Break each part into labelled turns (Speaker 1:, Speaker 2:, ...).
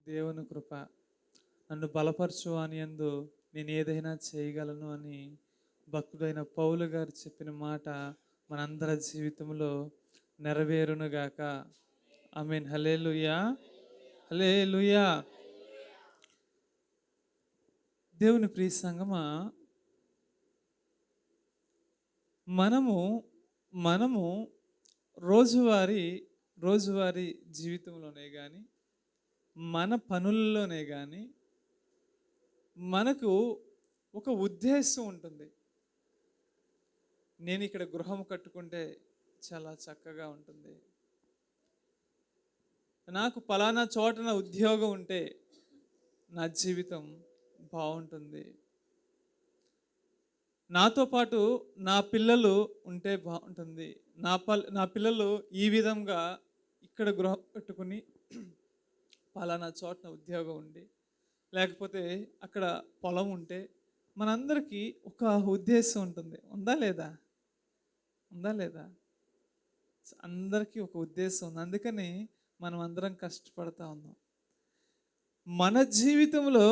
Speaker 1: దేవుని కృప నన్ను బలపరచు అని యందు నేను ఏదైనా చేయగలను అని భక్తుడైన పౌలు గారు చెప్పిన మాట మనందరి జీవితంలో నెరవేరునుగాక. ఆమేన్. హల్లెలూయా, హల్లెలూయా. దేవుని ప్రియ సంగమా, మనము మనము రోజువారీ రోజువారీ జీవితంలోనే కానీ, మన పనుల్లోనే కానీ మనకు ఒక ఉద్దేశం ఉంటుంది. నేను ఇక్కడ గృహం కట్టుకుంటే చాలా చక్కగా ఉంటుంది, నాకు పలానా చోటన ఉద్యోగం ఉంటే నా జీవితం బాగుంటుంది, నాతో పాటు నా పిల్లలు ఉంటే బాగుంటుంది, నా పిల్లలు ఈ విధంగా ఇక్కడ గృహం కట్టుకుని పలానా చోటన ఉద్యోగం ఉండి, లేకపోతే అక్కడ పొలం ఉంటే మనందరికీ ఒక ఉద్దేశం ఉంటుంది. ఉందా లేదా? ఉందా లేదా? అందరికీ ఒక ఉద్దేశం ఉంది. అందుకని మనం అందరం కష్టపడతా ఉన్నాం. మన జీవితంలో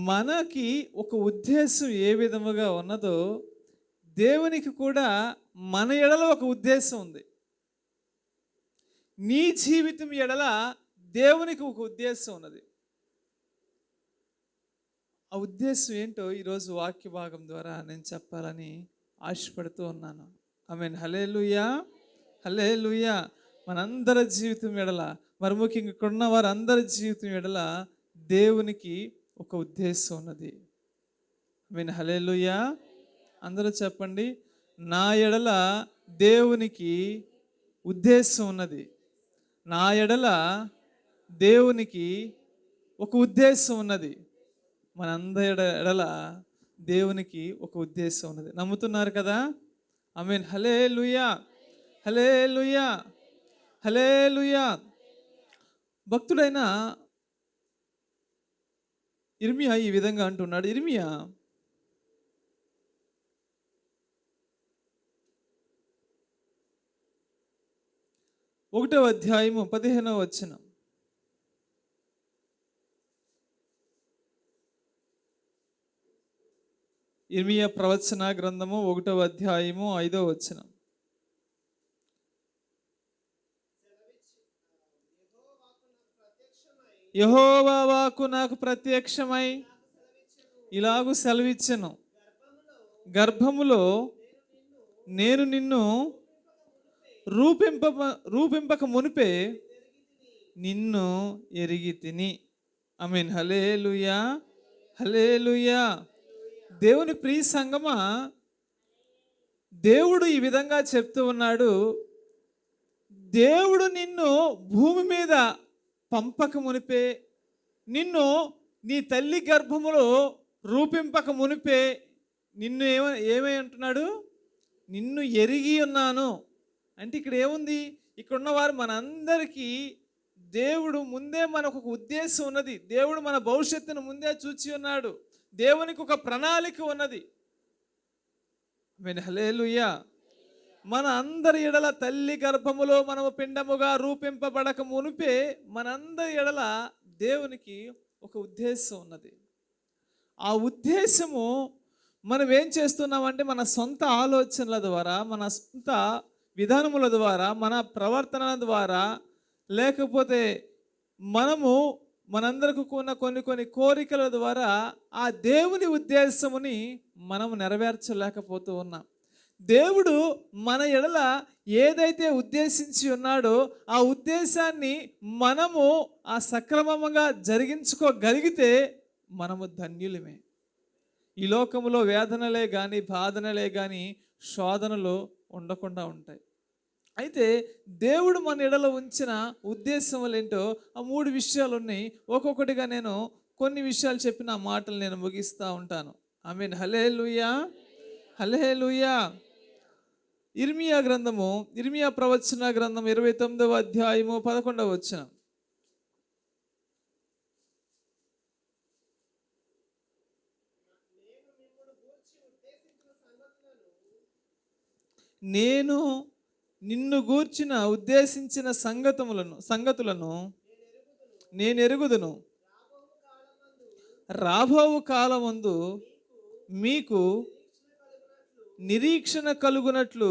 Speaker 1: మనకి ఒక ఉద్దేశం ఏ విధముగా ఉన్నదో దేవునికి కూడా మన ఎడల ఒక ఉద్దేశం ఉంది. నీ జీవితం ఎడల దేవునికి ఒక ఉద్దేశం ఉన్నది. ఆ ఉద్దేశం ఏంటో ఈరోజు వాక్య భాగం ద్వారా నేను చెప్పాలని ఆశపడుతూ ఉన్నాను. ఆమేన్. హల్లెలూయా, హల్లెలూయా. మనందరి జీవితం ఎడల, మరి ముఖ్యంగా ఇక్కడ ఉన్న వారందరి జీవితం ఎడల దేవునికి ఒక ఉద్దేశం ఉన్నది. ఆమేన్. హల్లెలూయా. అందరూ చెప్పండి, నా ఎడల దేవునికి ఉద్దేశం ఉన్నది. నా ఎడల దేవునికి ఒక ఉద్దేశం ఉన్నది. మనందరి ఎడల దేవునికి ఒక ఉద్దేశం ఉన్నది. నమ్ముతున్నారు కదా? ఆమేన్. హల్లెలూయా, హల్లెలూయా, హల్లెలూయా. భక్తుడైన ఇర్మియా ఈ విధంగా అంటున్నాడు. ఇర్మియా 1వ అధ్యాయము 15వ వచనం. ఇర్మియా ప్రవచన గ్రంథము 1వ అధ్యాయము 5వ వచనం. యెహోవా వాక్కు నాకు ప్రత్యక్షమై ఇలాగు సెలవిచ్చెను, గర్భములో నేను నిన్ను రూపింపక మునిపే నిన్ను ఎరిగి తిని. ఆమేన్. హల్లెలూయా, హల్లెలూయా. దేవుని ప్రియ సంగమా, దేవుడు ఈ విధంగా చెప్తూ ఉన్నాడు, దేవుడు నిన్ను భూమి మీద పంపక మునిపే, నిన్ను నీ తల్లి గర్భములో రూపింపక మునిపే నిన్ను ఏమై అంటున్నాడు? నిన్ను ఎరిగి ఉన్నాను. అంటే ఇక్కడ ఏముంది? ఇక్కడ ఉన్నవారు మనందరికీ దేవుడు ముందే మనకు ఒక ఉద్దేశం ఉన్నది. దేవుడు మన భవిష్యత్తును ముందే చూచి ఉన్నాడు. దేవునికి ఒక ప్రణాళిక ఉన్నది. హల్లెలూయా. మన అందరి ఎడల తల్లి గర్భములో మనము పిండముగా రూపింపబడక మునిపే మనందరి ఎడల దేవునికి ఒక ఉద్దేశం ఉన్నది. ఆ ఉద్దేశము మనం ఏం చేస్తున్నామంటే మన సొంత ఆలోచనల ద్వారా, మన సొంత విధానముల ద్వారా, మన ప్రవర్తన ద్వారా, లేకపోతే మనందరికి ఉన్న కొన్ని కోరికల ద్వారా ఆ దేవుని ఉద్దేశముని మనము నెరవేర్చలేకపోతూ ఉన్నాం. దేవుడు మన ఎడల ఏదైతే ఉద్దేశించి ఉన్నాడో ఆ ఉద్దేశాన్ని మనము ఆ సక్రమంగా జరిగించుకోగలిగితే మనము ధన్యులమే. ఈ లోకములో వేదనలే కానీ, బాధనలే కానీ, శోధనలు ఉండకుండా ఉంటాయి. అయితే దేవుడు మన ఎడల ఉంచిన ఉద్దేశములు ఏంటో ఆ 3 విషయాలు ఉన్నాయి. ఒక్కొక్కటిగా నేను కొన్ని విషయాలు చెప్పిన మాటలు నేను ముగిస్తూ ఉంటాను. ఆమేన్. హల్లెలూయా, హల్లెలూయా. ఇర్మియా ప్రవచన గ్రంథం 29వ అధ్యాయము 11వ వచనం. నేను నిన్ను గూర్చిన ఉద్దేశించిన సంగతులను నేను ఎరుగుదును. రాబోవు కాలమందు మీకు నిరీక్షణ కలుగునట్లు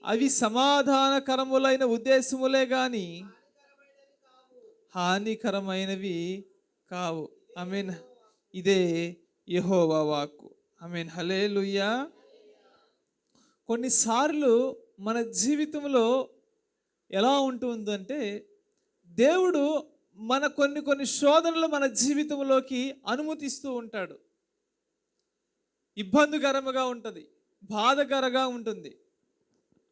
Speaker 1: అవి సమాధానకరములైన ఉద్దేశములే గాని హానికరమైనవి కావు. ఆమేన్. ఇదే యెహోవా వాక్కు. ఆమేన్. హల్లెలూయా. కొన్నిసార్లు మన జీవితంలో ఎలా ఉంటుందంటే దేవుడు మన కొన్ని శోధనలు మన జీవితంలోకి అనుమతిస్తూ ఉంటాడు. ఇబ్బందికరముగా ఉంటుంది, బాధకరంగా ఉంటుంది.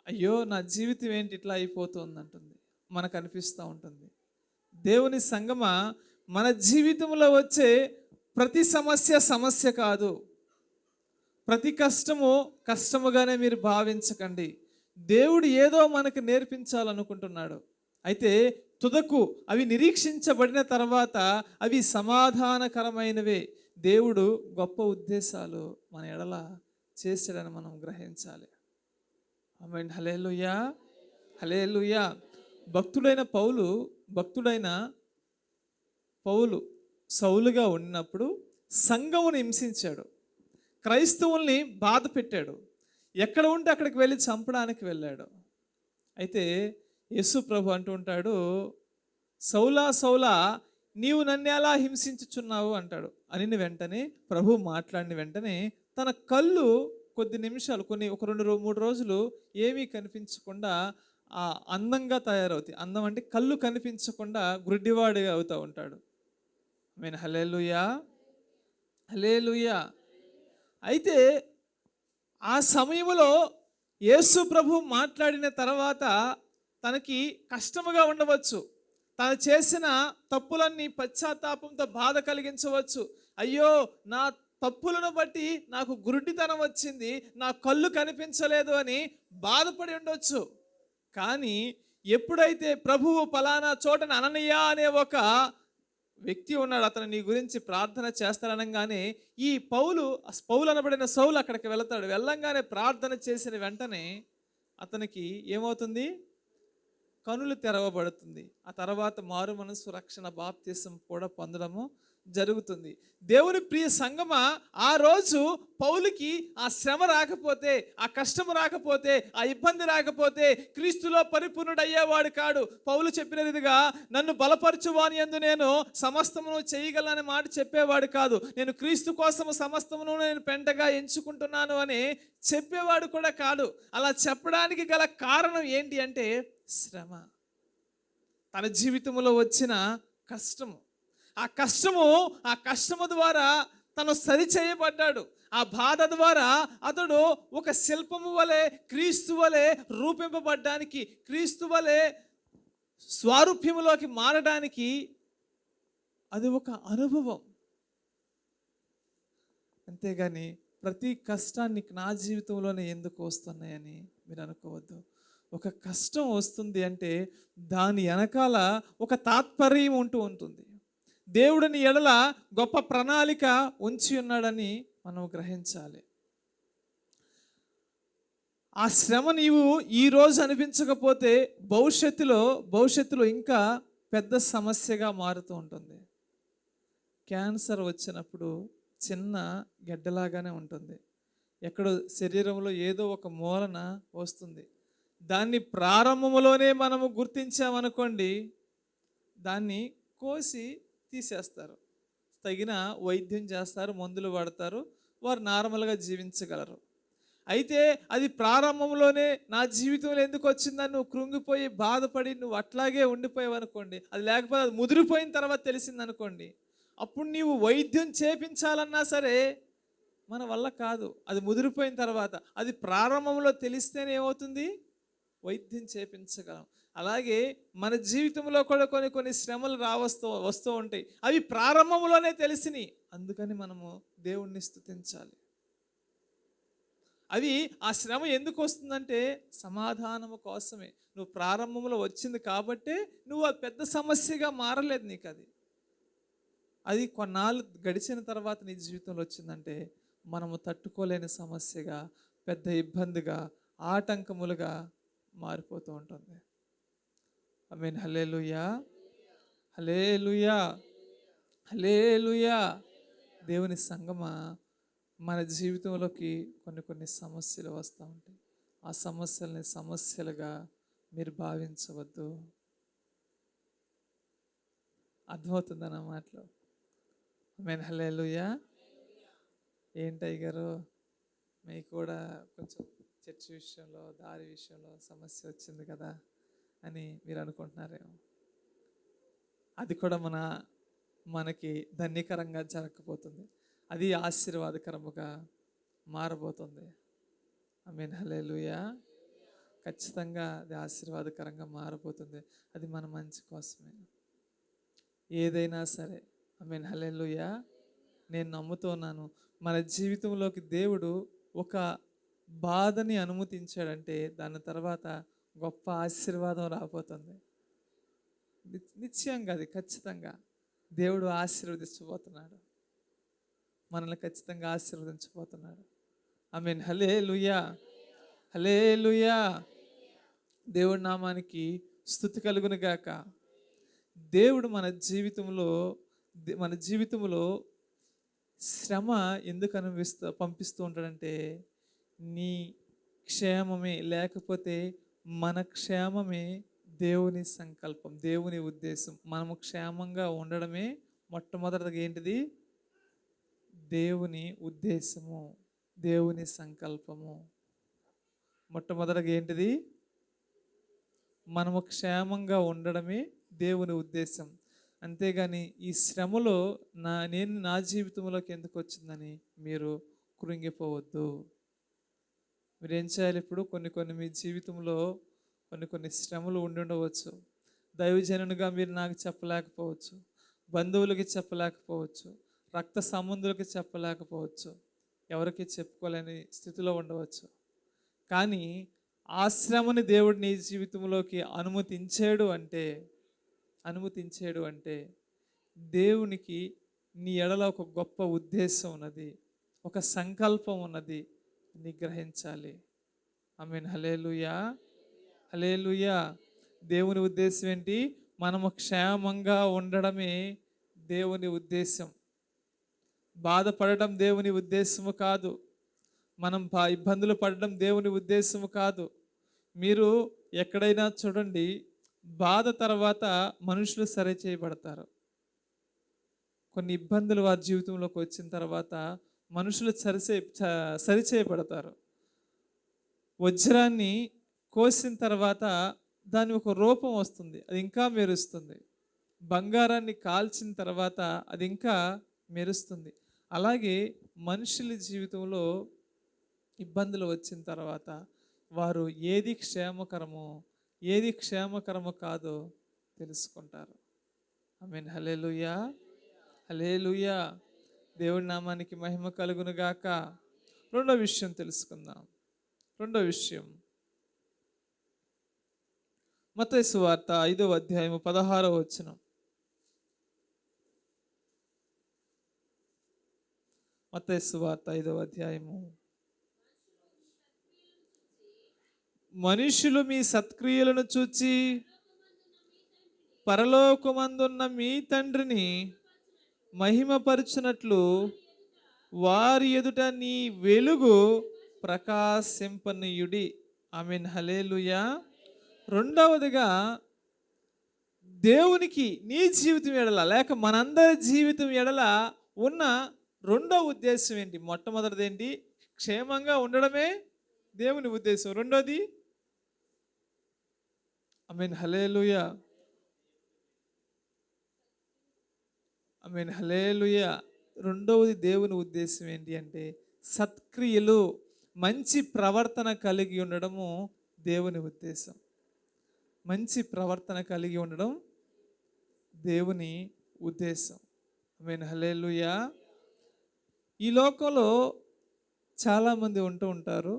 Speaker 1: అయ్యో నా జీవితం ఏంటి ఇట్లా అయిపోతుంది అంటుంది, మనకు అనిపిస్తూ ఉంటుంది. దేవుని సంగమా, మన జీవితంలో వచ్చే ప్రతి సమస్య సమస్య కాదు, ప్రతి కష్టము కష్టముగానే మీరు భావించకండి. దేవుడు ఏదో మనకు నేర్పించాలనుకుంటున్నాడు. అయితే తుదకు అవి నిరీక్షించబడిన తర్వాత అవి సమాధానకరమైనవే. దేవుడు గొప్ప ఉద్దేశాలు మన ఎడల చేశాడని మనం గ్రహించాలి. ఆమేన్. హల్లెలూయా. హల్లెలూయా. భక్తుడైన పౌలు సౌలుగా ఉన్నప్పుడు సంఘమును హింసించాడు, క్రైస్తవుల్ని బాధ పెట్టాడు, ఎక్కడ ఉంటే అక్కడికి వెళ్ళి చంపడానికి వెళ్ళాడు. అయితే యేసు ప్రభు అంటూ ఉంటాడు, సౌలా సౌలా నీవు నన్ను ఎలా హింసించుచున్నావు అంటాడు. అని వెంటనే ప్రభు మాట్లాడిన వెంటనే తన కళ్ళు కొద్ది నిమిషాలు ఒక 2-3 రోజులు ఏమీ కనిపించకుండా అందంగా తయారవుతాయి. అందం అంటే కళ్ళు కనిపించకుండా గుడ్డివాడిగా అవుతూ ఉంటాడు. ఆమేన్. హల్లెలూయా. హల్లెలూయా. అయితే ఆ సమయంలో యేసు ప్రభు మాట్లాడిన తర్వాత తనకి కష్టముగా ఉండవచ్చు, తను చేసిన తప్పులన్నీ పశ్చాత్తాపంతో బాధ కలిగించవచ్చు. అయ్యో నా తప్పులను బట్టి నాకు గురుడితనం వచ్చింది, నా కళ్ళు కనిపించలేదు అని బాధపడి ఉండొచ్చు. కానీ ఎప్పుడైతే ప్రభువు పలానా చోటన అననీయ అనే ఒక వ్యక్తి ఉన్నాడు, అతను నీ గురించి ప్రార్థన చేస్తాడనగానే ఈ పౌలు అనబడిన సౌలు అక్కడికి వెళతాడు. వెళ్ళంగానే ప్రార్థన చేసిన వెంటనే అతనికి ఏమవుతుంది? కనులు తెరవబడుతుంది. ఆ తర్వాత మారు మనసు రక్షణ బాప్తిసం కూడా పొందడము జరుగుతుంది. దేవుని ప్రియ సంగమా, ఆ రోజు పౌలుకి ఆ శ్రమ రాకపోతే, ఆ కష్టము రాకపోతే, ఆ ఇబ్బంది రాకపోతే క్రీస్తులో పరిపూర్ణుడు అయ్యేవాడు కాడు. పౌలు చెప్పినదిగా నన్ను బలపరచువాని యందు నేను సమస్తమును చేయగలనని మాట చెప్పేవాడు కాదు. నేను క్రీస్తు కోసము సమస్తమును నేను పెంటగా ఎంచుకుంటున్నాను అని చెప్పేవాడు కూడా కాదు. అలా చెప్పడానికి గల కారణం ఏంటి అంటే శ్రమ, తన జీవితంలో వచ్చిన కష్టము. ఆ కష్టము ద్వారా తను సరిచేయబడ్డాడు. ఆ బాధ ద్వారా అతడు ఒక శిల్పము వలె క్రీస్తు వలె రూపింపబడ్డానికి, క్రీస్తు వలె స్వారూప్యములోకి మారడానికి అది ఒక అనుభవం. అంతేగాని ప్రతి కష్టాన్ని నా జీవితంలోనే ఎందుకు వస్తున్నాయని మీరు అనుకోవద్దు. ఒక కష్టం వస్తుంది అంటే దాని వెనకాల ఒక తాత్పర్యం ఉంటుంది. దేవుడిని ఎడల గొప్ప ప్రణాళిక ఉంచి ఉన్నాడని మనం గ్రహించాలి. ఆ శ్రమ నీవు ఈరోజు అనిపించకపోతే భవిష్యత్తులో ఇంకా పెద్ద సమస్యగా మారుతూ ఉంటుంది. క్యాన్సర్ వచ్చినప్పుడు చిన్న గడ్డలాగానే ఉంటుంది, ఎక్కడో శరీరంలో ఏదో ఒక మూలన వస్తుంది. దాన్ని ప్రారంభంలోనే మనము గుర్తించామనుకోండి, దాన్ని కోసి తీసేస్తారు, తగిన వైద్యం చేస్తారు, మందులు వాడతారు, వారు నార్మల్గా జీవించగలరు. అయితే అది ప్రారంభంలోనే నా జీవితంలో ఎందుకు వచ్చిందని నువ్వు కృంగిపోయి బాధపడి నువ్వు అట్లాగే ఉండిపోయావు అనుకోండి, అది లేకపోతే అది ముదిరిపోయిన తర్వాత తెలిసిందనుకోండి, అప్పుడు నీవు వైద్యం చేపించాలన్నా సరే మన వల్ల కాదు. అది ముదిరిపోయిన తర్వాత, అది ప్రారంభంలో తెలిస్తేనే ఏమవుతుంది? వైద్యం చేపించగలం. అలాగే మన జీవితంలో కూడా కొన్ని శ్రమలు వస్తూ ఉంటాయి. అవి ప్రారంభంలోనే తెలిసినాయి, అందుకని మనము దేవుణ్ణి స్తుతించాలి. అవి ఆ శ్రమ ఎందుకు వస్తుందంటే సమాధానము కోసమే. నువ్వు ప్రారంభంలో వచ్చింది కాబట్టే నువ్వు ఆ పెద్ద సమస్యగా మారలేదు. నీకు అది కొన్నాళ్ళు గడిచిన తర్వాత నీ జీవితంలో వచ్చిందంటే మనము తట్టుకోలేని సమస్యగా, పెద్ద ఇబ్బందిగా, ఆటంకములుగా మారిపోతూ ఉంటుంది. ఆమేన్. హల్లెలూయా, హల్లెలూయా, హల్లెలూయా. దేవుని సంగమా, మన జీవితంలోకి కొన్ని కొన్ని సమస్యలు వస్తూ ఉంటాయి. ఆ సమస్యల్ని సమస్యలుగా మీరు భావించవద్దు. అర్థమవుతుందా నా మాటలు? ఆమేన్. హల్లెలూయా. ఏంటయ్య గారు, మీకు కూడా కొంచెం చర్చ్ విషయంలో, దారి విషయంలో సమస్య వచ్చింది కదా అని మీరు అనుకుంటున్నారేమో. అది కూడా మనకి ధన్యకరంగా జరగకపోతుంది. అది ఆశీర్వాదకరముగా మారబోతుంది. ఆమేన్. హల్లెలూయా. ఖచ్చితంగా అది ఆశీర్వాదకరంగా మారబోతుంది. అది మన మంచి కోసమే. ఏదైనా సరే. ఆమేన్. హల్లెలూయా. నేను నమ్ముతున్నాను, మన జీవితంలోకి దేవుడు ఒక బాధని అనుమతించాడంటే దాని తర్వాత గొప్ప ఆశీర్వాదం రాబోతుంది. నిశ్చయంగా అది ఖచ్చితంగా దేవుడు ఆశీర్వదించబోతున్నాడు. మనల్ని ఖచ్చితంగా ఆశీర్వదించబోతున్నాడు. ఆమేన్. హల్లెలూయా, హల్లెలూయా. దేవుడి నామానికి స్తుతి కలుగును గాక. దేవుడు మన జీవితంలో శ్రమ ఎందుకు పంపిస్తూ ఉంటాడంటే నీ క్షేమమే, లేకపోతే మన క్షేమమే దేవుని సంకల్పం, దేవుని ఉద్దేశం. మనము క్షేమంగా ఉండడమే మొట్టమొదటిగా ఏంటిది? దేవుని ఉద్దేశము, దేవుని సంకల్పము. మొట్టమొదటిగా ఏంటిది? మనము క్షేమంగా ఉండడమే దేవుని ఉద్దేశం. అంతేగాని ఈ శ్రమలో నేను నా జీవితంలోకి ఎందుకు వచ్చిందని మీరు కృంగిపోవద్దు. మీరేం చేయాలి? ఇప్పుడు కొన్ని మీ జీవితంలో కొన్ని శ్రమలు ఉండవచ్చు. దైవజనునిగా మీరు నాకు చెప్పలేకపోవచ్చు, బంధువులకి చెప్పలేకపోవచ్చు, రక్త సంబంధులకి చెప్పలేకపోవచ్చు, ఎవరికి చెప్పుకోలేని స్థితిలో ఉండవచ్చు. కానీ ఆ శ్రమని దేవుడు నీ జీవితంలోకి అనుమతించాడు అంటే దేవునికి నీ ఎడల ఒక గొప్ప ఉద్దేశం ఉన్నది, ఒక సంకల్పం ఉన్నది నీ గ్రహించాలి. ఆమేన్. హల్లెలూయా, హల్లెలూయా. దేవుని ఉద్దేశం ఏంటి? మనము క్షేమంగా ఉండడమే దేవుని ఉద్దేశం. బాధపడడం దేవుని ఉద్దేశము కాదు. మనం ఇబ్బందులు పడడం దేవుని ఉద్దేశము కాదు. మీరు ఎక్కడైనా చూడండి, బాధ తర్వాత మనుషులు సరి చేయబడతారు. కొన్ని ఇబ్బందులు వారి జీవితంలోకి వచ్చిన తర్వాత మనుషులు సరి చేయబడతారు. వజ్రాన్ని కోసిన తర్వాత దాని ఒక రూపం వస్తుంది, అది ఇంకా మెరుస్తుంది. బంగారాన్ని కాల్చిన తర్వాత అది ఇంకా మెరుస్తుంది. అలాగే మనుషుల జీవితంలో ఇబ్బందులు వచ్చిన తర్వాత వారు ఏది క్షేమకరమో కాదో తెలుసుకుంటారు. ఆమేన్. హల్లెలూయా, హల్లెలూయా. దేవుడి నామానికి మహిమ కలుగును గాక. రెండో విషయం తెలుసుకుందాం. రెండో విషయం, మత్తయి సువార్త 5వ అధ్యాయము 16వ వచనం. మత్తయి సువార్త 5వ అధ్యాయము. మనుషులు మీ సత్క్రియలను చూచి పరలోకమందున్న మీ తండ్రిని మహిమపరచునట్లు వారి ఎదుట నీ వెలుగు ప్రకాశింపనీయుడి. ఆమేన్. హల్లెలూయా. రెండవదిగా, దేవునికి నీ జీవితం ఎడల, లేక మనందరి జీవితం ఎడల ఉన్న రెండో ఉద్దేశం ఏంటి? మొట్టమొదటిది ఏంటి? క్షేమంగా ఉండడమే దేవుని ఉద్దేశం. రెండోది, ఆమేన్. హల్లెలూయా, ఆమేన్. హల్లెలూయా. రెండవది దేవుని ఉద్దేశం ఏంటి అంటే సత్క్రియలు, మంచి ప్రవర్తన కలిగి ఉండడము దేవుని ఉద్దేశం. మంచి ప్రవర్తన కలిగి ఉండడం దేవుని ఉద్దేశం. ఆమేన్. హల్లెలూయా. ఈ లోకంలో చాలామంది ఉంటూ ఉంటారు.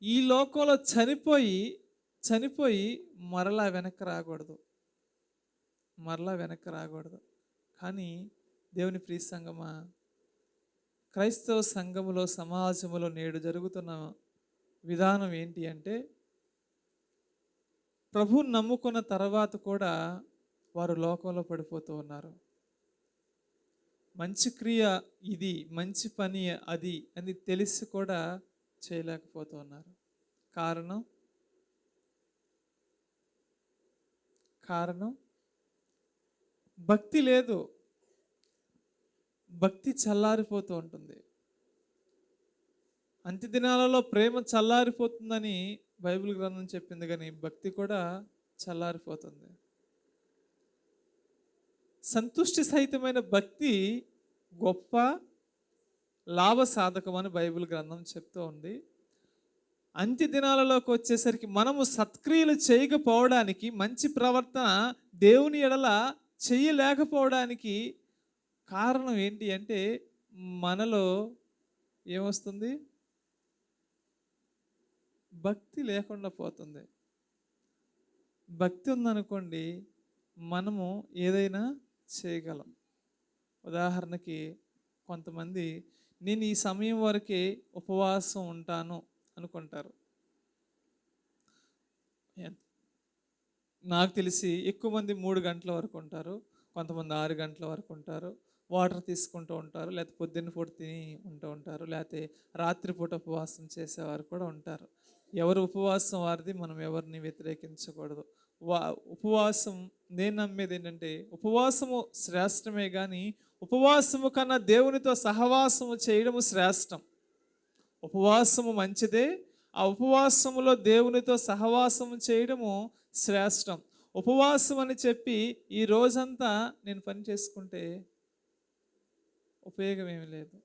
Speaker 1: ఈ లోకంలో చనిపోయి మరలా వెనక్కి రాకూడదు. కానీ దేవుని ప్రియ సంగమా, క్రైస్తవ సంఘములో, సమాజంలో నేడు జరుగుతున్న విధానం ఏంటి అంటే, ప్రభువుని నమ్ముకున్న తర్వాత కూడా వారు లోకంలో పడిపోతూ ఉన్నారు. మంచి క్రియ ఇది, మంచి పని అది అని తెలిసి కూడా చేయలేకపోతూ ఉన్నారు. కారణం కారణం భక్తి లేదు. భక్తి చల్లారిపోతూ ఉంటుంది. అంత్య దినాలలో ప్రేమ చల్లారిపోతుందని బైబిల్ గ్రంథం చెప్పింది, కానీ భక్తి కూడా చల్లారిపోతుంది. సంతుష్టి సహితమైన భక్తి గొప్ప లాభ సాధకం అని బైబిల్ గ్రంథం చెప్తూ ఉంది. అంత్య దినాలలోకి వచ్చేసరికి మనము సత్క్రియలు చేయకపోవడానికి, మంచి ప్రవర్తన దేవుని ఎడల చేయలేకపోవడానికి కారణం ఏంటి అంటే, మనలో ఏమొస్తుంది? భక్తి లేకుండా పోతుంది. భక్తి ఉందనుకోండి, మనము ఏదైనా చేయగలం. ఉదాహరణకి కొంతమంది నేను ఈ సమయం వరకే ఉపవాసం ఉంటాను అనుకుంటారు. నాకు తెలిసి ఎక్కువ మంది 3 గంటల వరకు ఉంటారు, కొంతమంది 6 గంటల వరకు ఉంటారు. వాటర్ తీసుకుంటూ ఉంటారు, లేకపోతే పొద్దున్న పూట తిని ఉంటూ ఉంటారు, లేకపోతే రాత్రిపూట ఉపవాసం చేసేవారు కూడా ఉంటారు. ఎవరు ఉపవాసం వారిది, మనం ఎవరిని వ్యతిరేకించకూడదు. ఉపవాసం నేను నమ్మేది ఏంటంటే, ఉపవాసము శ్రేష్టమే కానీ ఉపవాసము కన్నా దేవునితో సహవాసము చేయడము శ్రేష్టం. ఉపవాసము మంచిదే, ఆ ఉపవాసములో దేవునితో సహవాసము చేయడము శ్రేష్టం. ఉపవాసం అని చెప్పి ఈ రోజంతా నేను పని చేసుకుంటే ఉపయోగం ఏమి లేదు.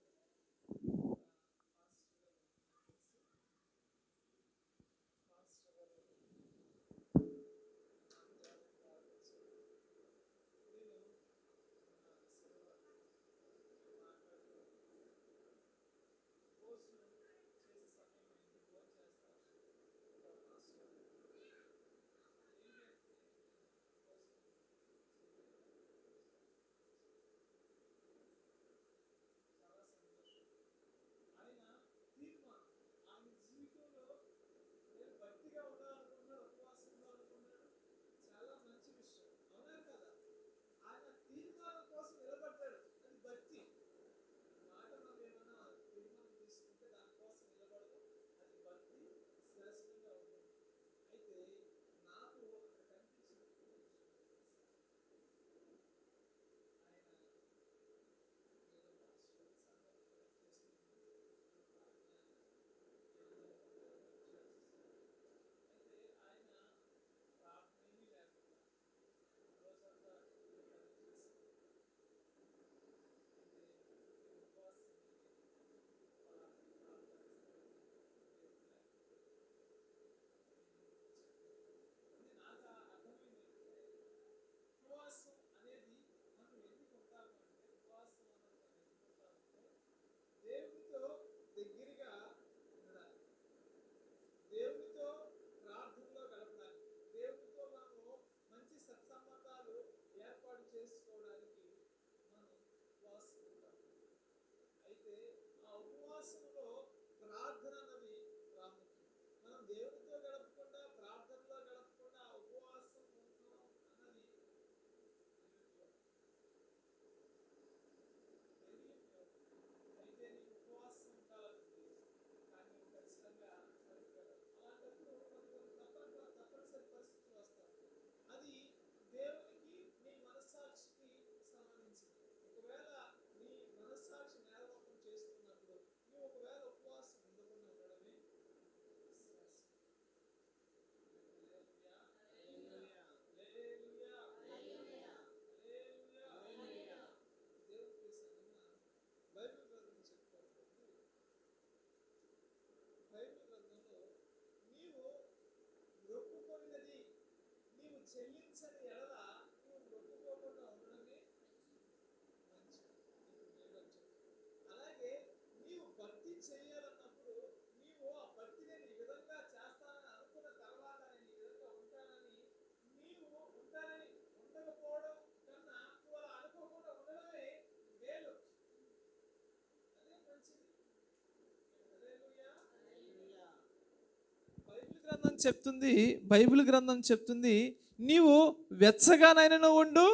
Speaker 1: గ్రంథం చెప్తుంది, బైబిల్ గ్రంథం చెప్తుంది, నీవు వెచ్చగానైనా ఉండు,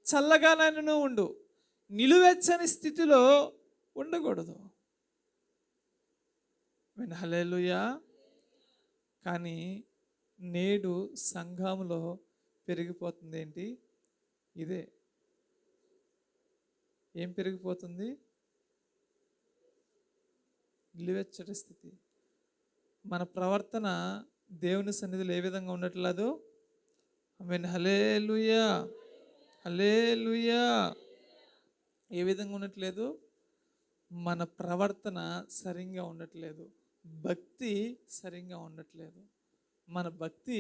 Speaker 1: చల్లగానైనా ఉండు, నిలువెచ్చని స్థితిలో ఉండకూడదు. హల్లెలూయా. కానీ నేడు సంఘంలో పెరిగిపోతుంది ఏంటి? ఇదే. ఏం పెరిగిపోతుంది? నిలువెచ్చటి స్థితి. మన ప్రవర్తన దేవుని సన్నిధిలో ఏ విధంగా ఉండట్లేదు? ఆమేన్. హల్లెలూయా, హల్లెలూయా. ఏ విధంగా ఉండట్లేదు? మన ప్రవర్తన సరిగ్గా ఉండట్లేదు, భక్తి సరిగ్గా ఉండట్లేదు. మన భక్తి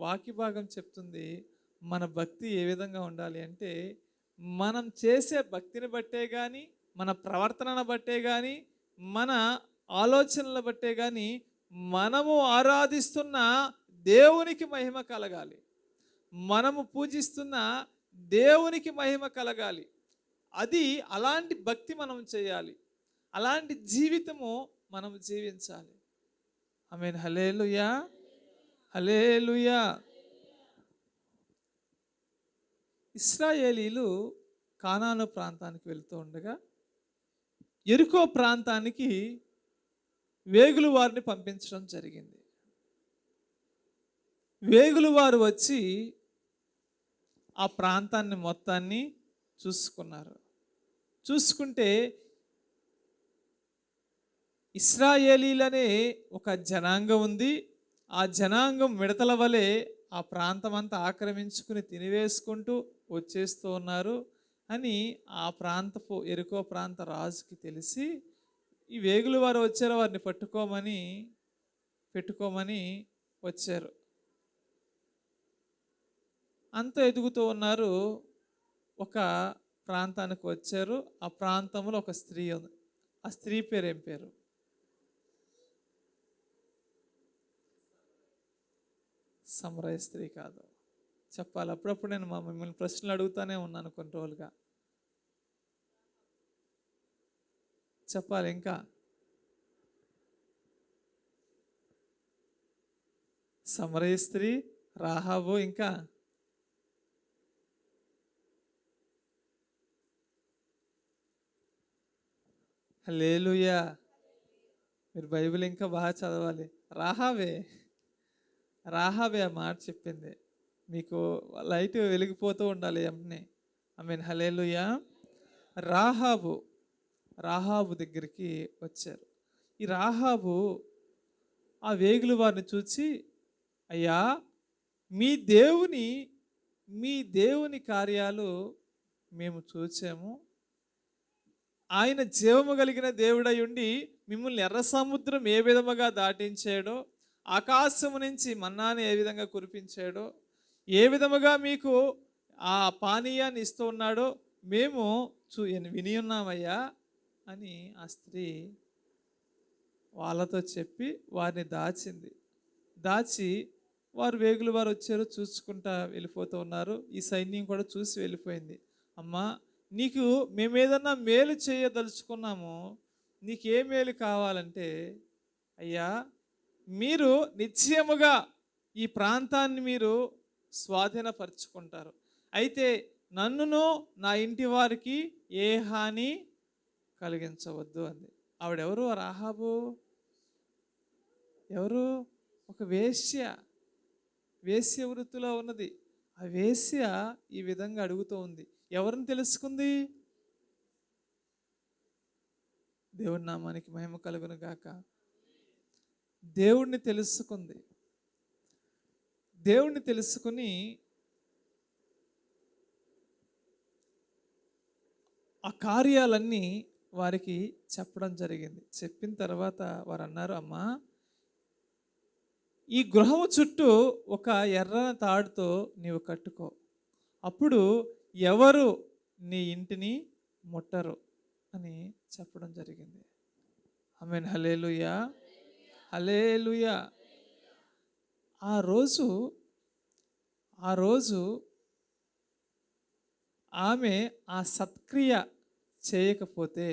Speaker 1: వాక్య భాగం చెప్తుంది. మన భక్తి ఏ విధంగా ఉండాలి అంటే, మనం చేసే భక్తిని బట్టే కానీ, మన ప్రవర్తనను బట్టే కానీ, మన ఆలోచనల బట్టే కానీ మనము ఆరాధిస్తున్న దేవునికి మహిమ కలగాలి, మనము పూజిస్తున్న దేవునికి మహిమ కలగాలి. అది అలాంటి భక్తి మనం చేయాలి, అలాంటి జీవితము మనం జీవించాలి. ఆమేన్. హల్లెలూయా, హల్లెలూయా. ఇశ్రాయేలీలు కానాను ప్రాంతానికి వెళ్తూ ఉండగా యెరికో ప్రాంతానికి వేగులు వారిని పంపించడం జరిగింది. వేగులు వారు వచ్చి ఆ ప్రాంతాన్ని మొత్తాన్ని చూసుకున్నారు. చూసుకుంటే ఇశ్రాయేలీలనే ఒక జనాంగం ఉంది. ఆ జనాంగం మిడతల వలె ఆ ప్రాంతం అంతా ఆక్రమించుకుని తినివేసుకుంటూ వచ్చేస్తూ ఉన్నారు అని ఆ ప్రాంతపు యెరికో ప్రాంత రాజుకి తెలిసి, ఈ వేగులు వారు వచ్చారు, వారిని పెట్టుకోమని వచ్చారు. అంత ఎదుగుతూ ఉన్నారు. ఒక ప్రాంతానికి వచ్చారు. ఆ ప్రాంతంలో ఒక స్త్రీ ఉంది. ఆ స్త్రీ పేరు ఏం పేరు? సమరయ స్త్రీ కాదు. చెప్పాలి. అప్పుడప్పుడు నేను మిమ్మల్ని ప్రశ్నలు అడుగుతానే ఉన్నాను కొన్ని రోజులుగా. చెప్పాలి. ఇంకా సమరయ స్త్రీ, రాహాబు, ఇంకా హల్లెలూయా. మీరు బైబిల్ ఇంకా బాగా చదవాలి. రాహాబే ఆ మాట చెప్పింది. మీకు లైట్ వెలిగిపోతూ ఉండాలి వెంటనే. ఆమేన్. హల్లెలూయా. రాహాబు దగ్గరికి వచ్చారు. ఈ రాహాబు ఆ వేగులు వారిని చూచి, అయ్యా, మీ దేవుని కార్యాలు మేము చూచాము. ఆయన జీవము కలిగిన దేవుడై ఉండి మిమ్మల్ని ఎర్ర సముద్రం ఏ విధముగా దాటించాడో, ఆకాశము నుంచి మన్నాని ఏ విధంగా కురిపించాడో, ఏ విధముగా మీకు ఆ పానీయాన్ని ఇస్తూ ఉన్నాడో మేము విని ఉన్నామయ్యా అని ఆ స్త్రీ వాళ్ళతో చెప్పి వారిని దాచి వారు వేగులు వారు వచ్చారు, చూసుకుంటా వెళ్ళిపోతూ ఉన్నారు. ఈ సైన్యం కూడా చూసి వెళ్ళిపోయింది. అమ్మా, నీకు మేము ఏదన్నా మేలు చేయదలుచుకున్నాము, నీకే మేలు కావాలంటే, అయ్యా, మీరు నిశ్చయముగా ఈ ప్రాంతాన్ని మీరు స్వాధీనపరుచుకుంటారు, అయితే నన్నును నా ఇంటి వారికి ఏ హాని కలిగించవద్దు అంది. ఆవిడెవరు? రాహాబు ఎవరు? ఒక వేశ్య వృత్తిలో ఉన్నది. ఆ వేశ్య ఈ విధంగా అడుగుతూ ఉంది. ఎవరిని తెలుసుకుంది? దేవుని నామానికి మహిమ కలుగును గాక. దేవుణ్ణి తెలుసుకుంది. దేవుణ్ణి తెలుసుకుని ఆ కార్యాలన్నీ వారికి చెప్పడం జరిగింది. చెప్పిన తర్వాత వారు అన్నారు, అమ్మా, ఈ గృహము చుట్టూ ఒక ఎర్రని తాడుతో నీవు కట్టుకో, అప్పుడు ఎవరు నీ ఇంటిని ముట్టరు అని చెప్పడం జరిగింది. ఆమేన్. హల్లెలూయా, హల్లెలూయా. ఆ రోజు ఆమె ఆ సత్క్రియ చేయకపోతే,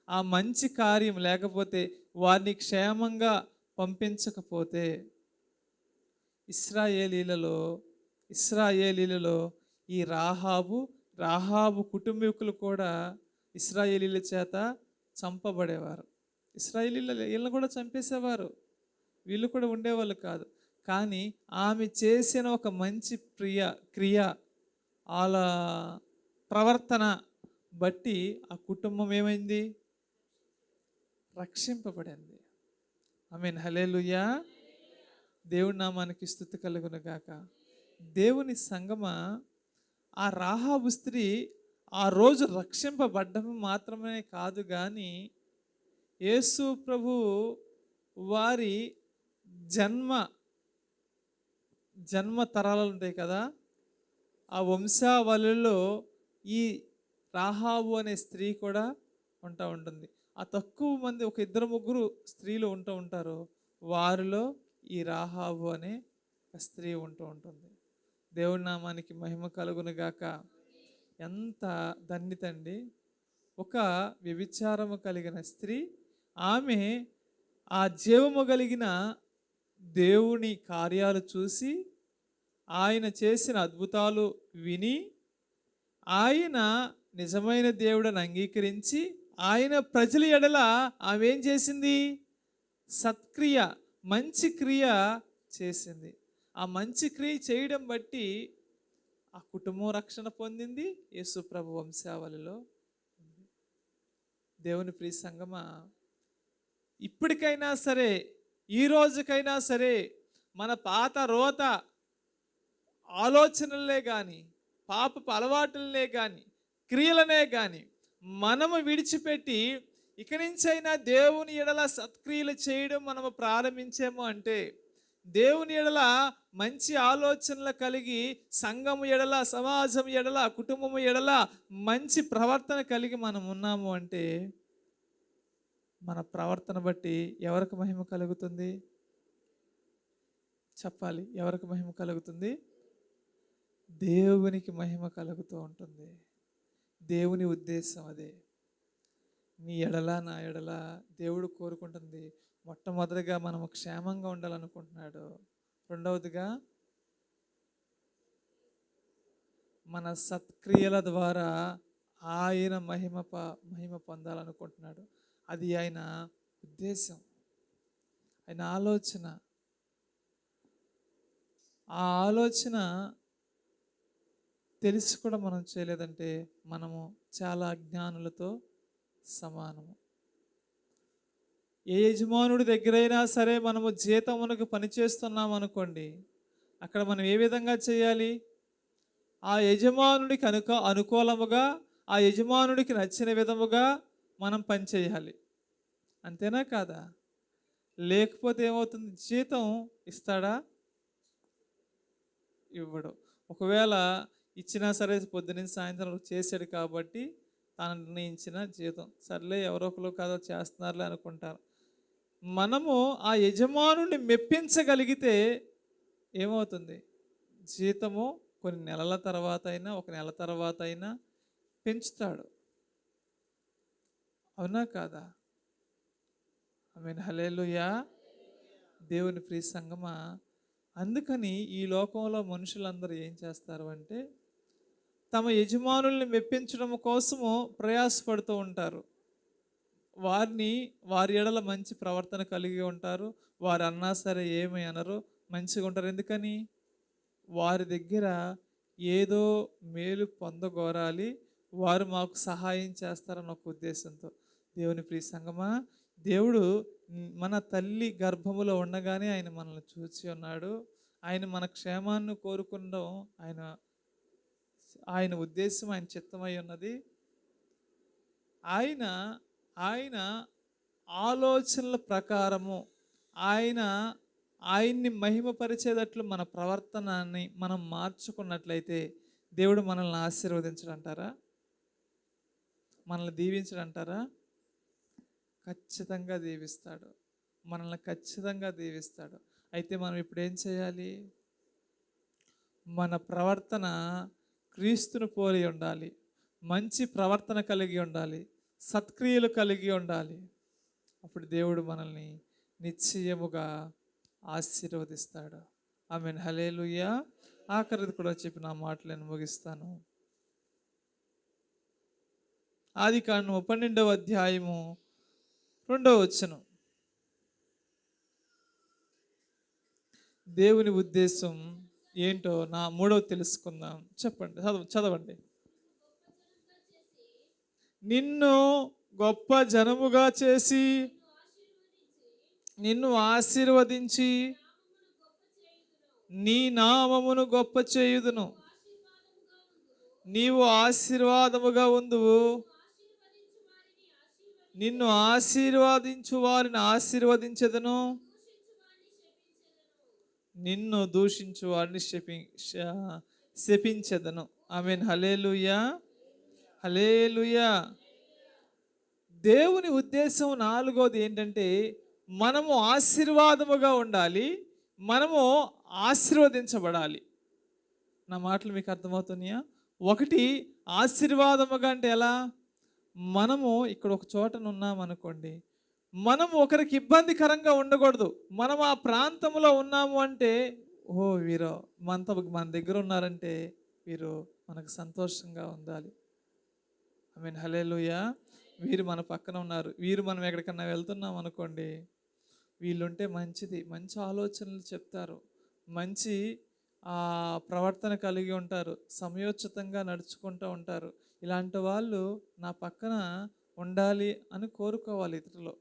Speaker 1: ఆ మంచి కార్యం లేకపోతే, వారిని క్షేమంగా పంపించకపోతే ఇశ్రాయేలీలలో ఇశ్రాయేలీలలో ఈ రాహాబు కుటుంబీకులు కూడా ఇశ్రాయేలీల చేత చంపబడేవారు. వీళ్ళని కూడా చంపేసేవారు. వీళ్ళు కూడా ఉండేవాళ్ళు కాదు. కానీ ఆమె చేసిన ఒక మంచి క్రియ వాళ్ళ ప్రవర్తన బట్టి ఆ కుటుంబం ఏమైంది? రక్షింపబడింది. ఆమేన్, హల్లెలూయా. దేవుడి నామానికి స్తుతి కలుగును గాక. దేవుని సంగమా, ఆ రాహాబు స్త్రీ ఆ రోజు రక్షింపబడ్డం మాత్రమే కాదు కానీ యేసు ప్రభు వారి జన్మ తరాలు ఉంటాయి కదా, ఆ వంశావళిలో ఈ రాహాబు అనే స్త్రీ కూడా ఉంటుంది. ఆ తక్కువ మంది ఒక 2-3 స్త్రీలు ఉంటారు. వారిలో ఈ రాహాబు అనే స్త్రీ ఉంటుంది. దేవుడి నామానికి మహిమ కలుగును గాక. ఎంత ధన్యతండి. ఒక వ్యభిచారము కలిగిన స్త్రీ, ఆమె ఆ జీవము కలిగిన దేవుని కార్యాలు చూసి, ఆయన చేసిన అద్భుతాలు విని, ఆయన నిజమైన దేవుడని అంగీకరించి, ఆయన ప్రజల ఎడల ఆమె ఏం చేసింది? సత్క్రియ, మంచి క్రియ చేసింది. ఆ మంచి క్రియ చేయడం బట్టి ఆ కుటుంబం రక్షణ పొందింది. యేసు ప్రభు వంశావళిలో. దేవుని ప్రియ సంగమా, ఇప్పటికైనా సరే, ఈ రోజుకైనా సరే, మన పాత రోత ఆలోచనలే కానీ, పాపపు అలవాటులనే కానీ, క్రియలనే కానీ మనము విడిచిపెట్టి ఇక నుంచైనా దేవుని ఎడల సత్క్రియలు చేయడం మనము ప్రారంభించాము అంటే, దేవుని ఎడల మంచి ఆలోచనలు కలిగి, సంఘము ఎడల, సమాజం ఎడల, కుటుంబము ఎడల మంచి ప్రవర్తన కలిగి మనం ఉన్నాము అంటే, మన ప్రవర్తన బట్టి ఎవరికి మహిమ కలుగుతుంది? చెప్పాలి, ఎవరికి మహిమ కలుగుతుంది? దేవునికి మహిమ కలుగుతూ ఉంటుంది. దేవుని ఉద్దేశం అదే. నీ ఎడల, నా ఎడల దేవుడు కోరుకుంటుంది, మొట్టమొదటిగా మనము క్షేమంగా ఉండాలనుకుంటున్నాడు. రెండవదిగా మన సత్క్రియల ద్వారా ఆయన మహిమ పొందాలనుకుంటున్నాడు. అది ఆయన ఉద్దేశం, ఆయన ఆలోచన. ఆ ఆలోచన తెలిసి కూడా మనం చేయలేదంటే మనము చాలా అజ్ఞానులతో సమానము. ఏ యజమానుడి దగ్గరైనా సరే మనము జీతమునకు పనిచేస్తున్నాం అనుకోండి, అక్కడ మనం ఏ విధంగా చేయాలి? ఆ యజమానుడికి అనుకూలముగా, ఆ యజమానుడికి నచ్చిన విధముగా మనం పనిచేయాలి. అంతేనా కాదా? లేకపోతే ఏమవుతుంది? జీతం ఇస్తాడా? ఇవ్వడు. ఒకవేళ ఇచ్చినా సరే పొద్దున్న సాయంత్రం చేశాడు కాబట్టి తాను నిర్ణయించిన జీతం, సర్లే ఎవరో ఒకరు కాదో చేస్తున్నారులే అనుకుంటారు. మనము ఆ యజమానుని మెప్పించగలిగితే ఏమవుతుంది? జీతము కొన్ని నెలల తర్వాత అయినా, ఒక నెల తర్వాత అయినా పెంచుతాడు. అవునా కాదా? ఆమేన్, హల్లెలూయా. దేవుని ప్రియ సంగమా, అందుకని ఈ లోకంలో మనుషులందరూ ఏం చేస్తారు అంటే, తమ యజమానుల్ని మెప్పించడం కోసము ప్రయాసపడుతూ ఉంటారు. వారి ఎడల మంచి ప్రవర్తన కలిగి ఉంటారు. వారు అన్నా సరే ఏమి అనరు, మంచిగా ఉంటారు. ఎందుకని? వారి దగ్గర ఏదో మేలు పొందగోరాలి, వారు మాకు సహాయం చేస్తారన్న ఒక ఉద్దేశంతో. దేవుని ప్రియ సంగమా, దేవుడు మన తల్లి గర్భములో ఉండగానే ఆయన మనల్ని చూసి ఉన్నాడు. ఆయన మన క్షేమాన్ని కోరుకుందాం ఆయన ఉద్దేశం, ఆయన చిత్తమై ఉన్నది. ఆయన ఆలోచనల ప్రకారము ఆయన్ని మహిమపరిచేటట్లు మన ప్రవర్తనాన్ని మనం మార్చుకున్నట్లయితే దేవుడు మనల్ని ఆశీర్వదించడంటారా? మనల్ని దీవించడంటారా? ఖచ్చితంగా దీవిస్తాడు. మనల్ని ఖచ్చితంగా దీవిస్తాడు. అయితే మనం ఇప్పుడు ఏం చేయాలి? మన ప్రవర్తన క్రీస్తును పోలి ఉండాలి, మంచి ప్రవర్తన కలిగి ఉండాలి, సత్క్రియలు కలిగి ఉండాలి. అప్పుడు దేవుడు మనల్ని నిశ్చయముగా ఆశీర్వదిస్తాడు. ఆమేన్. హల్లెలూయా. ఆఖరిది కూడా చెప్పి నా మాటలు నేను ముగిస్తాను. ఆదికాండము 12వ అధ్యాయము 2వ వచనం. దేవుని ఉద్దేశం ఏంటో నా మూడవ తెలుసుకుందాం. చెప్పండి, చదవండి. నిన్ను గొప్ప జనముగా చేసి నిన్ను ఆశీర్వదించి నీ నామమును గొప్ప చేయుదును. నీవు ఆశీర్వాదముగా ఉందువు. నిన్ను ఆశీర్వదించు వారిని ఆశీర్వదించెదను, నిన్ను దూషించు వారిని శపించెదను. ఆమేన్. హల్లెలూయా. హల్లెలూయా. దేవుని ఉద్దేశం నాలుగోది ఏంటంటే మనము ఆశీర్వాదముగా ఉండాలి, మనము ఆశీర్వదించబడాలి. నా మాటలు మీకు అర్థమవుతున్నాయా? ఒకటి, ఆశీర్వాదముగా అంటే ఎలా? మనము ఇక్కడ ఒక చోటన ఉన్నాం అనుకోండి, మనం ఒకరికి ఇబ్బందికరంగా ఉండకూడదు. మనం ఆ ప్రాంతంలో ఉన్నాము అంటే, ఓ వీరు మన దగ్గర ఉన్నారంటే వీరు మనకు సంతోషంగా ఉండాలి. ఆమేన్. హల్లెలూయా. వీరు మన పక్కన ఉన్నారు, వీరు మనం ఎక్కడికన్నా వెళ్తున్నాం అనుకోండి, వీళ్ళుంటే మంచిది, మంచి ఆలోచనలు చెప్తారు, మంచి ప్రవర్తన కలిగి ఉంటారు, సమయోచితంగా నడుచుకుంటూ ఉంటారు. ఇలాంటి వాళ్ళు నా పక్కన ఉండాలి అని కోరుకోవాలి ఇతరులు.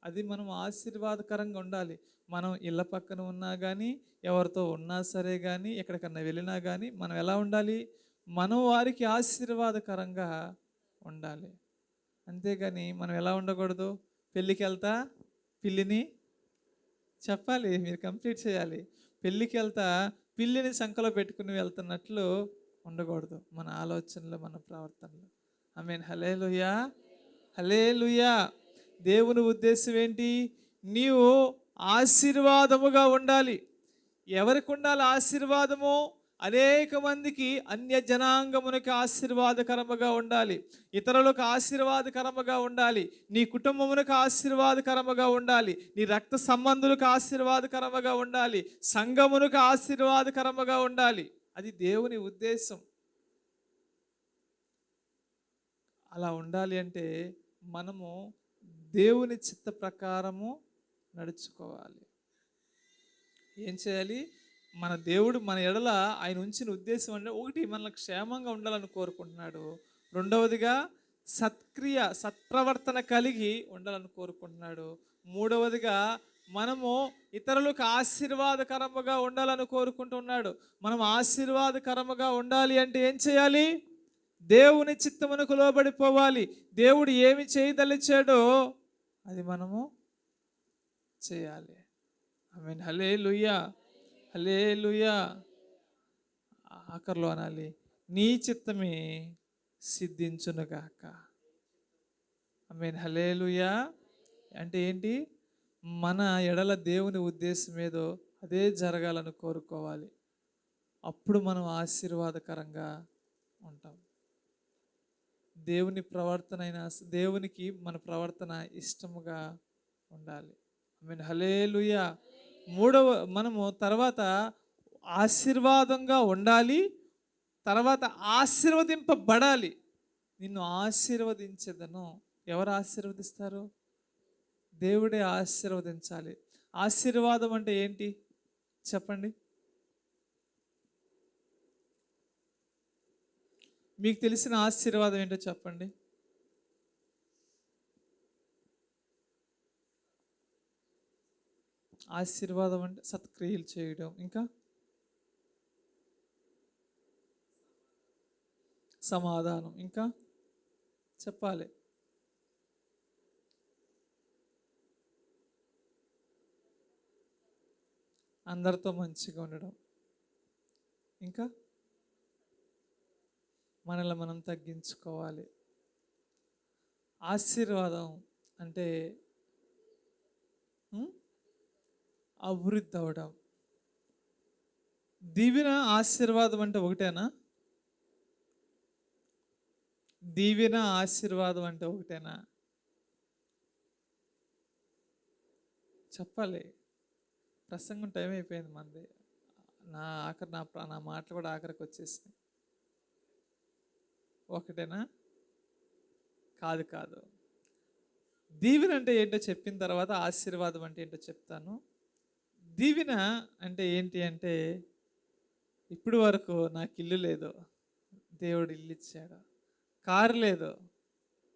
Speaker 1: అది మనం ఆశీర్వాదకరంగా ఉండాలి. మనం ఇళ్ళ పక్కన ఉన్నా కానీ, ఎవరితో ఉన్నా సరే కానీ, ఎక్కడికన్నా వెళ్ళినా కానీ మనం ఎలా ఉండాలి? మనం వారికి ఆశీర్వాదకరంగా ఉండాలి. అంతేగాని మనం ఎలా ఉండకూడదు? పెళ్ళికి వెళ్తా పిల్లిని చెప్పాలి, మీరు కంప్లీట్ చేయాలి. పెళ్ళికి వెళ్తా పిల్లిని సంకలో పెట్టుకుని వెళ్తున్నట్లు ఉండకూడదు మన ఆలోచనలు, మన ప్రవర్తనలు. ఆమేన్. హల్లెలూయా. హల్లెలూయా. దేవుని ఉద్దేశం ఏంటి? నీవు ఆశీర్వాదముగా ఉండాలి. ఎవరికి ఉండాలి ఆశీర్వాదము? అనేక మందికి, అన్య జనాంగమునికి ఆశీర్వాదకరముగా ఉండాలి, ఇతరులకు ఆశీర్వాదకరముగా ఉండాలి, నీ కుటుంబమునకు ఆశీర్వాదకరముగా ఉండాలి, నీ రక్త సంబంధులకు ఆశీర్వాదకరముగా ఉండాలి, సంఘమునకు ఆశీర్వాదకరముగా ఉండాలి. అది దేవుని ఉద్దేశం. అలా ఉండాలి అంటే మనము దేవుని చిత్త ప్రకారము నడుచుకోవాలి. ఏం చేయాలి? మన దేవుడు మన ఎడల ఆయన ఉంచిన ఉద్దేశం అంటే, ఒకటి, మనల్ని క్షేమంగా ఉండాలని కోరుకుంటున్నాడు. రెండవదిగా సత్ప్రవర్తన కలిగి ఉండాలని కోరుకుంటున్నాడు. మూడవదిగా మనము ఇతరులకు ఆశీర్వాదకరముగా ఉండాలని కోరుకుంటున్నాడు. మనం ఆశీర్వాదకరముగా ఉండాలి అంటే ఏం చేయాలి? దేవుని చిత్తమునకు లోబడిపోవాలి. దేవుడు ఏమి చేయదలిచాడో అది మనము చేయాలి. ఆమేన్. హల్లెలూయా. హల్లెలూయా. ఆఖరిలో అనాలి, నీ చిత్తమే సిద్ధించునుగాక. ఆమేన్. హల్లెలూయా. అంటే ఏంటి? మన ఎడల దేవుని ఉద్దేశం ఏదో అదే జరగాలని కోరుకోవాలి. అప్పుడు మనం ఆశీర్వాదకరంగా ఉంటాం. దేవుని ప్రవర్తన అయినా, దేవునికి మన ప్రవర్తన ఇష్టముగా ఉండాలి. ఆమేన్. హల్లెలూయా. మనము తర్వాత ఆశీర్వాదంగా ఉండాలి, తర్వాత ఆశీర్వదింపబడాలి. నిన్ను ఆశీర్వదించెదను. ఎవరు ఆశీర్వదిస్తారు? దేవుడే ఆశీర్వదించాలి. ఆశీర్వాదం అంటే ఏంటి చెప్పండి? మీకు తెలిసిన ఆశీర్వాదం ఏంటో చెప్పండి. ఆశీర్వాదం అంటే సత్క్రియలు చేయడం, ఇంకా సమాధానం, ఇంకా చెప్పాలి. అందరితో మంచిగా ఉండడం, ఇంకా మనల్ని మనం తగ్గించుకోవాలి. ఆశీర్వాదం అంటే అభివృద్ధి అవడం. దీవెన ఆశీర్వాదం అంటే ఒకటేనా? దీవెన ఆశీర్వాదం అంటే ఒకటేనా? చెప్పాలి. ప్రసంగం టైం అయిపోయింది మనది. నా మాటలు కూడా ఆఖరికి వచ్చేసినాయి. ఒకటేనా? కాదు కాదు. దీవెన అంటే ఏంటో చెప్పిన తర్వాత ఆశీర్వాదం అంటే ఏంటో చెప్తాను. దీవెన అంటే ఏంటి అంటే, ఇప్పుడు వరకు నాకు ఇల్లు లేదు, దేవుడు ఇల్లు ఇచ్చాడు. కారు లేదు,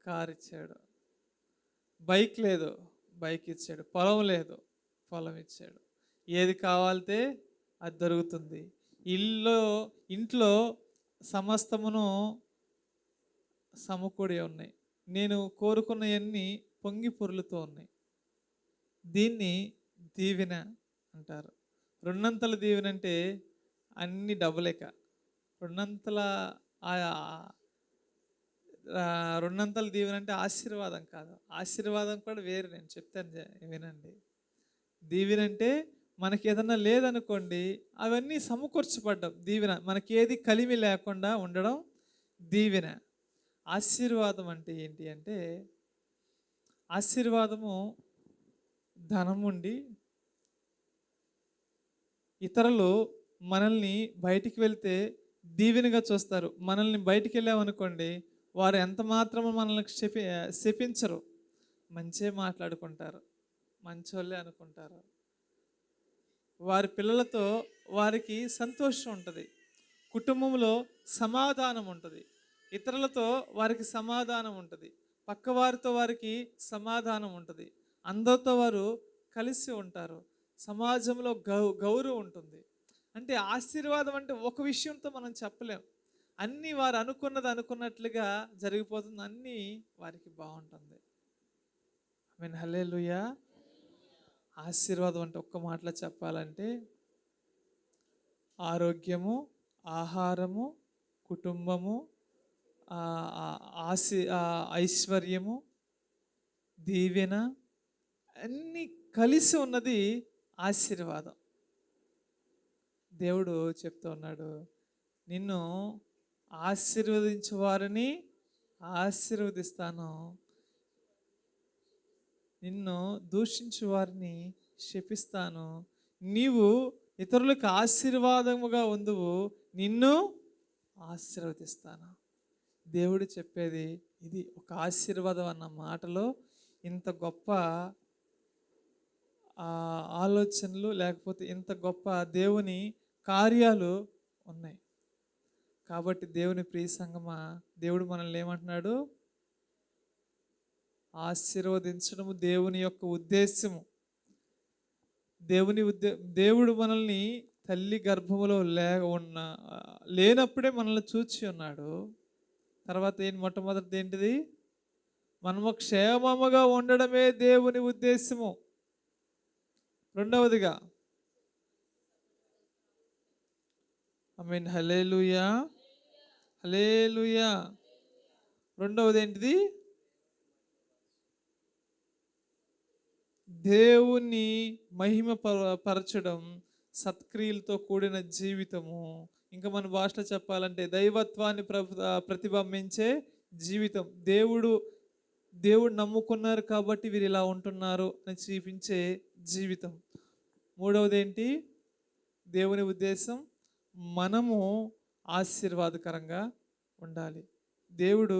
Speaker 1: కారు ఇచ్చాడు. బైక్ లేదు, బైక్ ఇచ్చాడు. పొలం లేదు, పొలం ఇచ్చాడు. ఏది కావాలితే అది దొరుకుతుంది. ఇంట్లో సమస్తమును సమకూడి ఉన్నాయి. నేను కోరుకున్నవన్నీ పొంగి పొర్లుతూ ఉన్నాయి. దీన్ని దీవెన అంటారు. రెండంతల దీవెన అంటే అన్ని డబులేక. రెండంతల రెండంతల దీవెన అంటే ఆశీర్వాదం కాదు. ఆశీర్వాదం కూడా వేరు, నేను చెప్తాను వినండి. దీవెన అంటే మనకి ఏదన్నా లేదనుకోండి, అవన్నీ సమకూర్చబడ్డం దీవెన. మనకి ఏది కలిమి లేకుండా ఉండడం దీవెన. ఆశీర్వాదం అంటే ఏంటి అంటే, ఆశీర్వాదము ధనం ఉండి ఇతరులు మనల్ని బయటికి వెళ్తే దీవెనగా చూస్తారు. మనల్ని బయటికి వెళ్ళామనుకోండి, వారు ఎంత మాత్రము మనల్ని శపించరు, మంచే మాట్లాడుకుంటారు, మంచోళ్ళే అనుకుంటారు. వారి పిల్లలతో వారికి సంతోషం ఉంటుంది, కుటుంబంలో సమాధానం ఉంటుంది, ఇతరులతో వారికి సమాధానం ఉంటుంది, పక్కవారితో వారికి సమాధానం ఉంటుంది, అందరితో వారు కలిసి ఉంటారు, సమాజంలో గౌరవం ఉంటుంది. అంటే ఆశీర్వాదం అంటే ఒక విషయంతో మనం చెప్పలేం. అన్నీ వారు అనుకున్నట్లుగా జరిగిపోతుంది, అన్నీ వారికి బాగుంటుంది. ఆమేన్, హల్లెలూయా. ఆశీర్వాదం అంటే ఒక్క మాటలో చెప్పాలంటే ఆరోగ్యము, ఆహారము, కుటుంబము, ఐశ్వర్యము, దీవెన అన్నీ కలిసి ఉన్నది ఆశీర్వాదం. దేవుడు చెప్తూ ఉన్నాడు, నిన్ను ఆశీర్వదించు వారిని ఆశీర్వదిస్తాను, నిన్ను దూషించు వారిని శపిస్తాను, నీవు ఇతరులకు ఆశీర్వాదముగా ఉందువు, నిన్ను ఆశీర్వదిస్తాను. దేవుడు చెప్పేది ఇది. ఒక ఆశీర్వాదం అన్న మాటలో ఇంత గొప్ప ఆలోచనలు, లేకపోతే ఇంత గొప్ప దేవుని కార్యాలు ఉన్నాయి. కాబట్టి దేవుని ప్రియ సంగమా, దేవుడు మనల్ని ఏమంటున్నాడు? ఆశీర్వదించడము దేవుని యొక్క ఉద్దేశము. దేవుడు మనల్ని తల్లి గర్భములో లేనప్పుడే మనల్ని చూచి ఉన్నాడు. తర్వాత మొట్టమొదటిది ఏంటిది? మనము క్షేమముగా ఉండడమే దేవుని ఉద్దేశము. రెండవదిగా, ఆమేన్, హల్లెలూయా, హల్లెలూయా. రెండవది ఏంటిది? దేవుని మహిమ పరచడం, సత్క్రియలతో కూడిన జీవితము. ఇంకా మన భాషలో చెప్పాలంటే దైవత్వాన్ని ప్రతిబింబించే జీవితం. దేవుడు నమ్ముకున్నారు కాబట్టి వీరు ఇలా ఉంటున్నారు అని చూపించే జీవితం. మూడవది ఏంటి? దేవుని ఉద్దేశం మనము ఆశీర్వాదకరంగా ఉండాలి. దేవుడు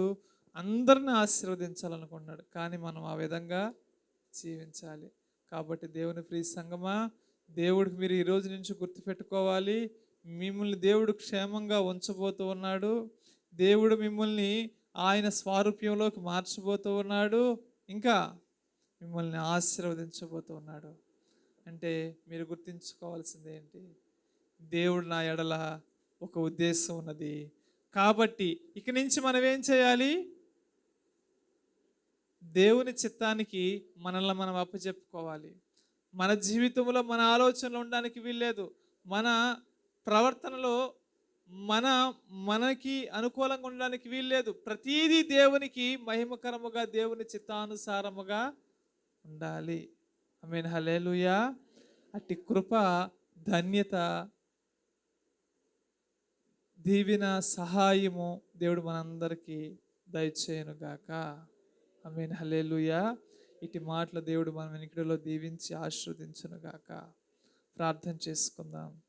Speaker 1: అందరిని ఆశీర్వదించాలనుకున్నాడు, కానీ మనం ఆ విధంగా జీవించాలి. కాబట్టి దేవుని ప్రియ సంగమా, దేవుడికి మీరు ఈ రోజు నుంచి గుర్తుపెట్టుకోవాలి, మిమ్మల్ని దేవుడు క్షేమంగా ఉంచబోతూ ఉన్నాడు. దేవుడు మిమ్మల్ని ఆయన స్వారూప్యంలోకి మార్చబోతూ ఉన్నాడు, ఇంకా మిమ్మల్ని ఆశీర్వదించబోతూ ఉన్నాడు. అంటే మీరు గుర్తించుకోవాల్సింది ఏంటి? దేవుడు నా ఎడల ఒక ఉద్దేశం ఉన్నది. కాబట్టి ఇక నుంచి మనం ఏం చేయాలి? దేవుని చిత్తానికి మనల్ని మనం అప్పచెప్పుకోవాలి. మన జీవితంలో మన ఆలోచనలు ఉండడానికి వీల్లేదు. మన ప్రవర్తనలో మనకి అనుకూలంగా ఉండడానికి వీల్లేదు. ప్రతీదీ దేవునికి మహిమకరముగా, దేవుని చిత్తానుసారముగా ఉండాలి. ఆమేన్, హల్లెలూయా. అట్టి కృప, ధన్యత, దీవెన, సహాయము దేవుడు మనందరికీ దయచేయునుగాక. ఆమేన్, హల్లెలూయా. ఇటు మాటలు దేవుడు మన వెనుకడిలో దీవించి ఆశీర్వదించును గాక. ప్రార్థన చేసుకుందాం.